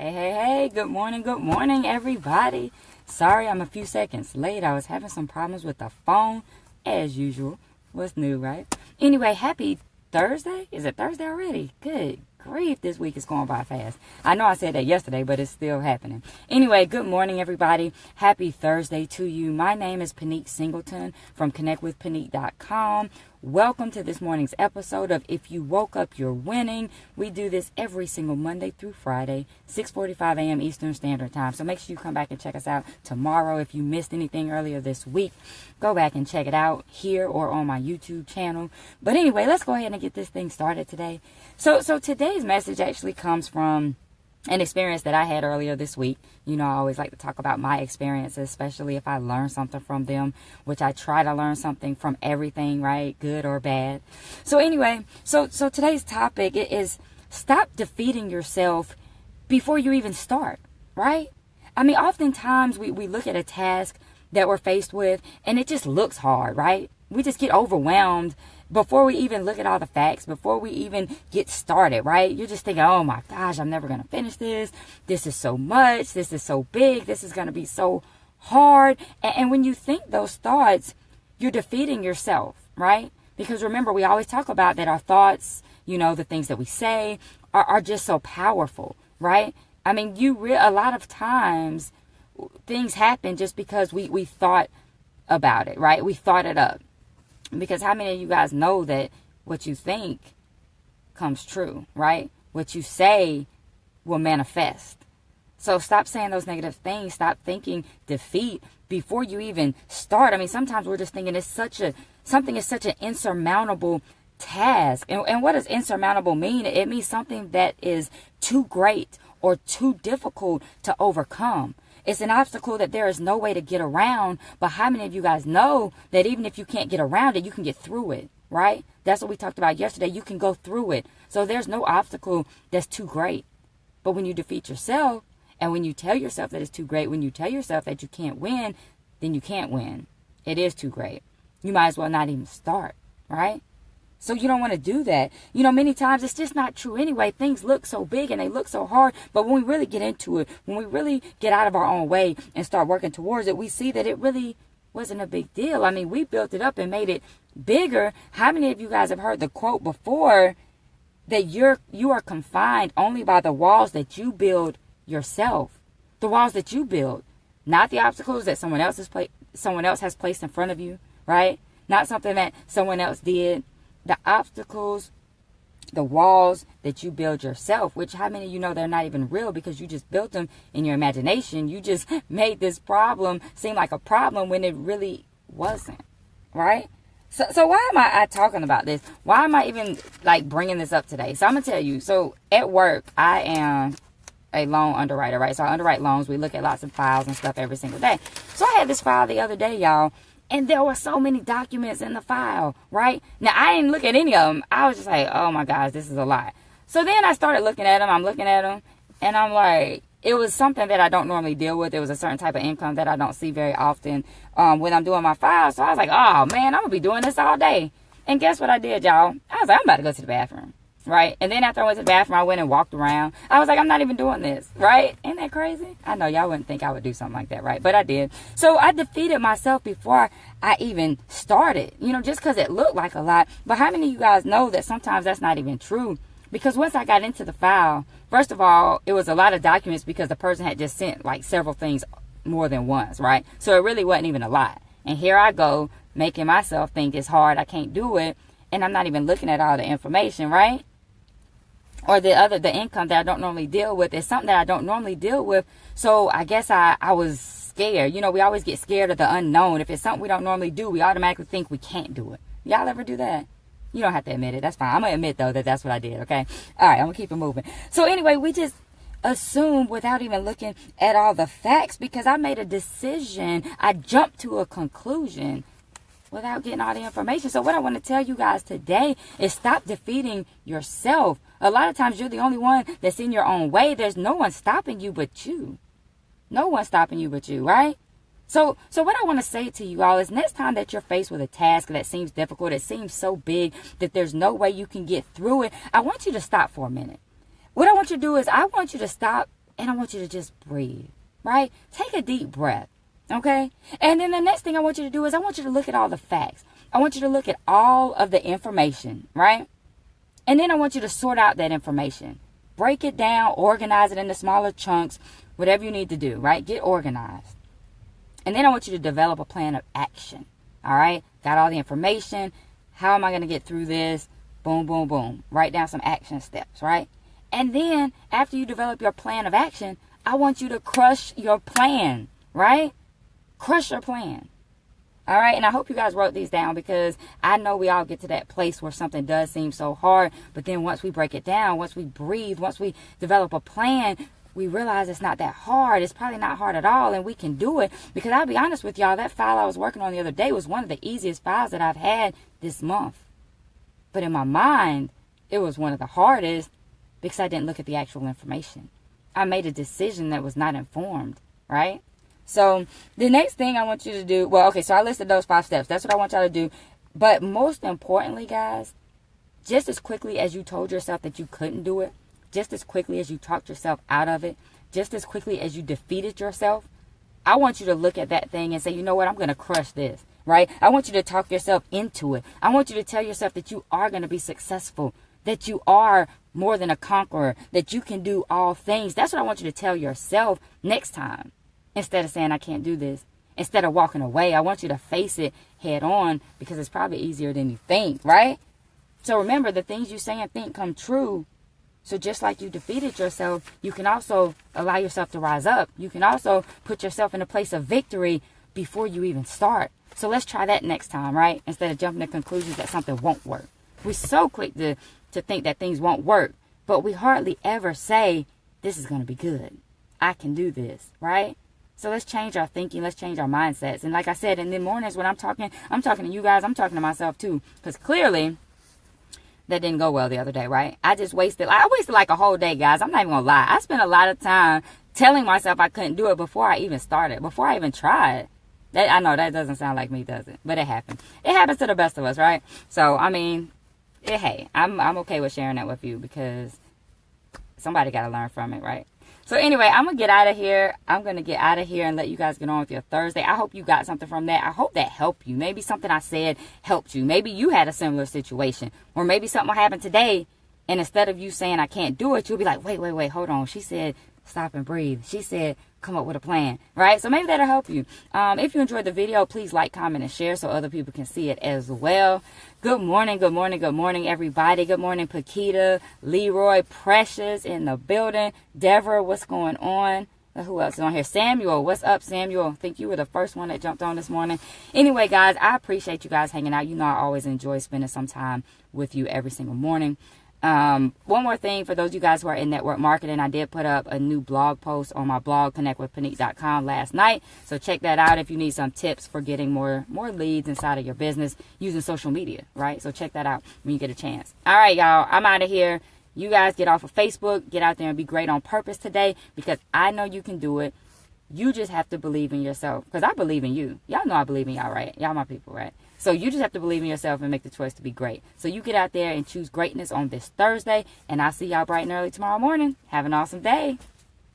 Hey, good morning, everybody. Sorry I'm a few seconds late. I was having some problems with the phone, as usual. What's new, right? Anyway, happy Thursday? Is it Thursday already? Good grief, this week is going by fast. I know I said that yesterday, but it's still happening. Anyway, good morning, everybody. Happy Thursday to you. My name is Pinique Singleton from connectwithpinique.com. Welcome to this morning's episode of If You Woke Up, You're Winning. We do this every single Monday through Friday, 6:45 a.m. Eastern Standard Time. So make sure you come back and check us out tomorrow. If you missed anything earlier this week, go back and check it out here or on my YouTube channel. But anyway, let's go ahead and get this thing started today. So today's message actually comes from an experience that I had earlier this week. You know, I always like to talk about my experiences, especially if I learn something from them, which I try to learn something from everything, right? Good or bad. So anyway, so today's topic is stop defeating yourself before you even start, right? I mean, oftentimes we look at a task that we're faced with and it just looks hard, right? We just get overwhelmed before we even look at all the facts, before we even get started, right? You're just thinking, oh my gosh, I'm never going to finish this. This is so much. This is so big. This is going to be so hard. And when you think those thoughts, you're defeating yourself, right? Because remember, we always talk about that our thoughts, you know, the things that we say are just so powerful, right? I mean, a lot of times things happen just because we thought about it, right? We thought it up. Because how many of you guys know that what you think comes true, right? What you say will manifest. So stop saying those negative things. Stop thinking defeat before you even start. I mean, sometimes we're just thinking something is such an insurmountable task. And what does insurmountable mean? It means something that is too great or too difficult to overcome. It's an obstacle that there is no way to get around. But how many of you guys know that even if you can't get around it, you can get through it, right? That's what we talked about yesterday. You can go through it. So there's no obstacle that's too great. But when you defeat yourself and when you tell yourself that it's too great, when you tell yourself that you can't win, then you can't win. It is too great. You might as well not even start, right? So you don't want to do that. You know, many times it's just not true anyway. Things look so big and they look so hard. But when we really get into it, when we really get out of our own way and start working towards it, we see that it really wasn't a big deal. I mean, we built it up and made it bigger. How many of you guys have heard the quote before that you are confined only by the walls that you build yourself? The walls that you build, not the obstacles that someone else has placed in front of you, right? Not something that someone else did. The obstacles, the walls that you build yourself, which how many of you know they're not even real because you just built them in your imagination. You just made this problem seem like a problem when it really wasn't, right? So why am I talking about this? Why am I even like bringing this up today? So I'm going to tell you. So at work, I am a loan underwriter, right? So I underwrite loans. We look at lots of files and stuff every single day. So I had this file the other day, y'all. And there were so many documents in the file, right? Now, I didn't look at any of them. I was just like, oh, my gosh, this is a lot. So then I started looking at them. I'm looking at them. And I'm like, it was something that I don't normally deal with. It was a certain type of income that I don't see very often when I'm doing my files. So I was like, oh, man, I'm going to be doing this all day. And guess what I did, y'all? I was like, I'm about to go to the bathroom, right? And then after I went to the bathroom, I went and walked around. I was like, I'm not even doing this, right? Ain't that crazy? I know y'all wouldn't think I would do something like that, right? But I did. So I defeated myself before I even started, you know, just because it looked like a lot. But how many of you guys know that sometimes that's not even true? Because once I got into the file, first of all, it was a lot of documents because the person had just sent like several things more than once, right? So it really wasn't even a lot. And here I go making myself think it's hard. I can't do it. And I'm not even looking at all the information, right? Or the income that I don't normally deal with is something that I don't normally deal with. So I guess I was scared. You know, we always get scared of the unknown. If it's something we don't normally do, we automatically think we can't do it. Y'all ever do that? You don't have to admit it. That's fine. I'm going to admit, though, that that's what I did, okay? All right, I'm going to keep it moving. So anyway, we just assume without even looking at all the facts because I made a decision. I jumped to a conclusion without getting all the information. So what I want to tell you guys today is stop defeating yourself. A lot of times you're the only one that's in your own way. There's no one stopping you but you. No one stopping you but you, right? So what I want to say to you all is next time that you're faced with a task that seems difficult, it seems so big that there's no way you can get through it, I want you to stop for a minute. What I want you to do is I want you to stop and I want you to just breathe, right? Take a deep breath, okay? And then the next thing I want you to do is I want you to look at all the facts. I want you to look at all of the information, right? And then I want you to sort out that information. Break it down, organize it into smaller chunks, whatever you need to do, right? Get organized. And then I want you to develop a plan of action, all right? Got all the information. How am I going to get through this? Boom, boom, boom. Write down some action steps, right? And then after you develop your plan of action, I want you to crush your plan, right? Crush your plan. All right, and I hope you guys wrote these down, because I know we all get to that place where something does seem so hard, but then once we break it down, once we breathe, once we develop a plan, we realize it's not that hard. It's probably not hard at all, and we can do it. Because I'll be honest with y'all, that file I was working on the other day was one of the easiest files that I've had this month. But in my mind, it was one of the hardest because I didn't look at the actual information. I made a decision that was not informed, right? So the next thing I want you to do, well, okay, so I listed those 5 steps. That's what I want y'all to do. But most importantly, guys, just as quickly as you told yourself that you couldn't do it, just as quickly as you talked yourself out of it, just as quickly as you defeated yourself, I want you to look at that thing and say, you know what, I'm going to crush this, right? I want you to talk yourself into it. I want you to tell yourself that you are going to be successful, that you are more than a conqueror, that you can do all things. That's what I want you to tell yourself next time. Instead of saying, I can't do this. Instead of walking away, I want you to face it head on, because it's probably easier than you think, right? So remember, the things you say and think come true. So just like you defeated yourself, you can also allow yourself to rise up. You can also put yourself in a place of victory before you even start. So let's try that next time, right? Instead of jumping to conclusions that something won't work. We're so quick to think that things won't work, but we hardly ever say, this is going to be good. I can do this, right? So let's change our thinking. Let's change our mindsets. And like I said, in the mornings when I'm talking to you guys. I'm talking to myself too. Because clearly, that didn't go well the other day, right? I wasted like a whole day, guys. I'm not even going to lie. I spent a lot of time telling myself I couldn't do it before I even started. Before I even tried. I know that doesn't sound like me, does it? But it happened. It happens to the best of us, right? So, I mean, hey, I'm okay with sharing that with you, because somebody got to learn from it, right? So anyway, I'm going to get out of here. I'm going to get out of here and let you guys get on with your Thursday. I hope you got something from that. I hope that helped you. Maybe something I said helped you. Maybe you had a similar situation. Or maybe something will happen today, and instead of you saying I can't do it, you'll be like, wait, hold on. She said stop and breathe. She said come up with a plan, right? So maybe that'll help you. If you enjoyed the video, please like, comment, and share so other people can see it as well. Good morning, everybody. Good morning, Paquita, Leroy, Precious in the building. Deborah, what's going on? Who else is on here? Samuel, what's up, Samuel? I think you were the first one that jumped on this morning. Anyway, guys, I appreciate you guys hanging out. You know I always enjoy spending some time with you every single morning. One more thing for those of you guys who are in network marketing, I did put up a new blog post on my blog, connectwithpinique.com, last night. So check that out if you need some tips for getting more leads inside of your business using social media, right? So check that out when you get a chance. All right, y'all, I'm out of here. You guys get off of Facebook, get out there and be great on purpose today, because I know you can do it. You just have to believe in yourself, because I believe in you. Y'all know I believe in y'all, right? Y'all my people, right? So you just have to believe in yourself and make the choice to be great. So you get out there and choose greatness on this Thursday, and I'll see y'all bright and early tomorrow morning. Have an awesome day.